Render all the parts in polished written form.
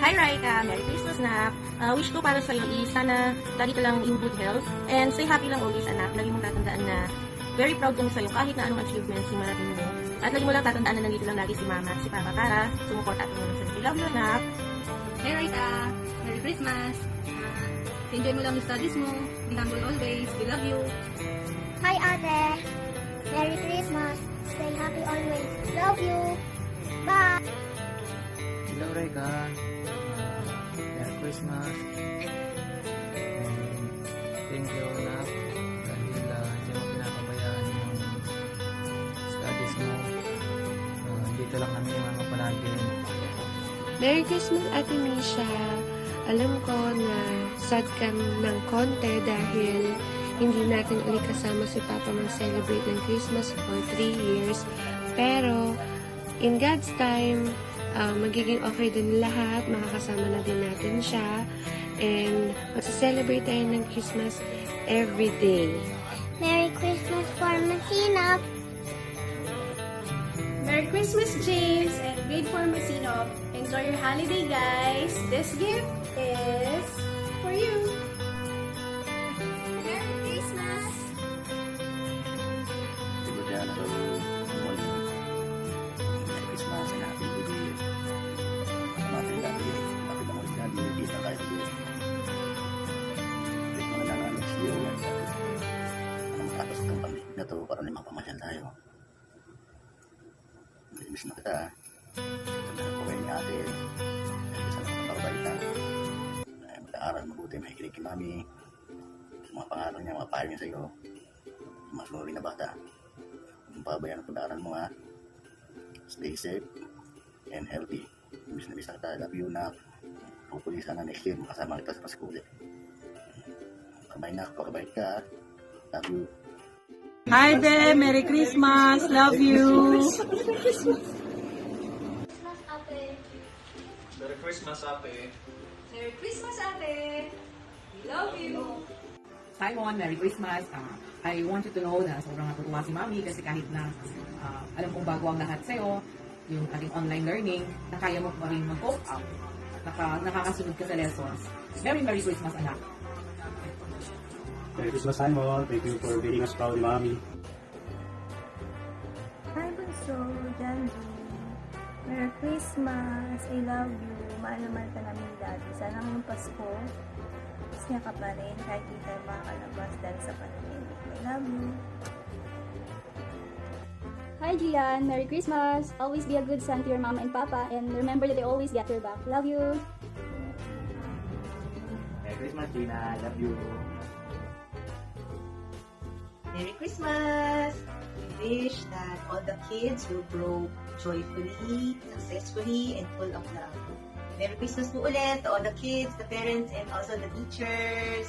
Hi Raika, Merry Christmas na. Wish ko para sa'yo is sana lagi ka lang in good health and stay happy lang always anak. Lagi mong tatandaan na very proud kong sa'yo kahit na anong achievements yung marating mo. At lagi mo lang tatandaan na nandito lang lagi si mama at si papa para sumuport at tumulong sa'yo. Love you anak. Hey Raika, Merry Christmas! Enjoy mo lang yung studies mo. Be humble always. We love you. Hi ate! Merry Christmas! Stay happy always. Love you! Bye! Hello, Reka. Merry Christmas. And thank you, Nak. Dahil hindi mo pinapabayaan yung studies mo. Dito lang kami yung mga palagi. Merry Christmas, Ate Misha. Alam ko na sad ka ng konti dahil hindi natin ulit kasama si Papa mag-celebrate ng Christmas for 3 years. Pero, in God's time, magiging okay din lahat. Makakasama na din natin siya. And, mag-celebrate tayo ng Christmas every day. Merry Christmas for Masinop! Merry Christmas, James, and Grade 4 Masinop. Enjoy your holiday, guys. This gift is for you. Merry Christmas! Kemudian semuanya Merry Christmas and Happy New Year. Natin dati naman sinabi kita tayo dito. Hindi mo na namin siya yan dati. Anong tapos itong pandemic na to para naman pamasyal tayo. Miss na kita. Sabi ko kayo ni ate. Isa na kapabay ka. Mag-aaral mabuti, makikinig kay mami. Mga pangalan niya, mga payo niya sa'yo. Mas lori na bata. Kung pabayaan ang pag-aaral mo ha. Stay safe and healthy. Miss na miss na kita. Love you na. Hopefully sana next year makasama kita sa Pasko ulit. Kamay na, pakabait ka. Love you. Hi there, Merry Christmas, love you. Merry Christmas, Ate. Merry Christmas, ate! We love you! Simon, Merry Christmas. I want you to know na sobrang natutuwa si Mami kasi kahit na alam kong bago ang lahat sa'yo, yung ating online learning, na kaya mo pa rin mag-cope up. Nakakasunod ka sa lessons. Merry Christmas, anak. Merry Christmas, Simon. Thank you for making us proud, Mommy. Hi, Bunso, Janji. Merry Christmas. I love you. Mahal na mahal ka namin dati. Sana ngayong Pasko, mas niya ka pa rin kahit di tayo makakalabas dahil sa pandemic. I love you. Hi Gian, Merry Christmas! Always be a good son to your mama and papa and remember that they always got your back. Love you! Merry Christmas, Gina. Love you. Merry Christmas! We wish that all the kids will grow joyfully, successfully, and full of love. Merry Christmas po ulit to all the kids, the parents, and also the teachers.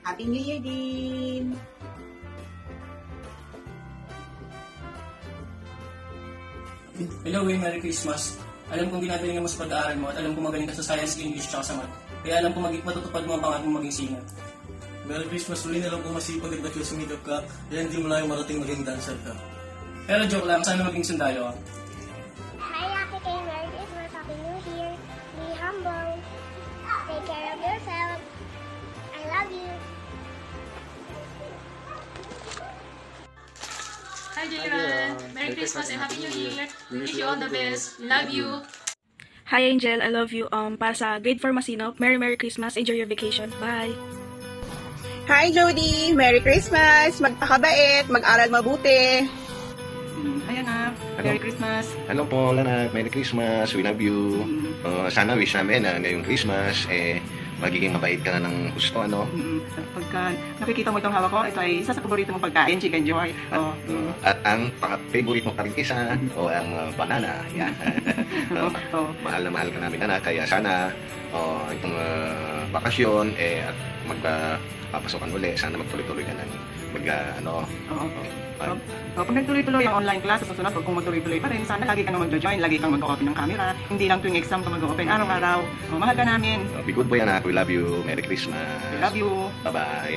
Happy New Year din! Hello, Merry Christmas. Alam kong ginagaling mo sa pag-aaral mo at alam kong magaling ka sa science, English, at sa math. Kaya alam kong matutupad mo ang pangarap mo maging singer. Merry Christmas, uli na lang kung masipag at nakiusumikap ka, kaya hindi mo lang yung marating maging dancer ka. Pero joke lang, sana maging sundalo. Hi Ate Kay! Merry Christmas! Happy New Year! Be humble! Take care of yourself! I love you! Hi Jayran. Merry Christmas and Happy New Year. Wish you all the best. Love you. Hi Angel, I love you. Para sa Grade 4 Masinop, Merry Christmas. Enjoy your vacation. Bye! Hi Jody, Merry Christmas, magpakabait, mag-aral mabuti. Hi, anak. Merry Christmas. Hello po, Lanak. Merry Christmas. We love you. Sana wish namin na ngayong Christmas, magiging mabait ka na ng gusto, ano? Pagka nakikita mo itong hawak ko, ito ay isa sa paborito mong pagkain, Chicken Joy. At ang favorite mong karingkisa, o ang banana. Yan. Mahal na mahal ka namin, anak. Kaya sana itong bakasyon, at magpapasokan uli. Sana magtuloy-tuloy ka ng Pag nagtuloy-tuloy ang online class, sa susunod, kung magtuloy-tuloy pa rin, sana lagi kang mag-join, lagi kang mag-open ng camera. Hindi lang tuwing exam ka mag-open, araw-araw. Mahal ka namin. Be good boy, anak. We love you. Merry Christmas. We love you. Bye-bye.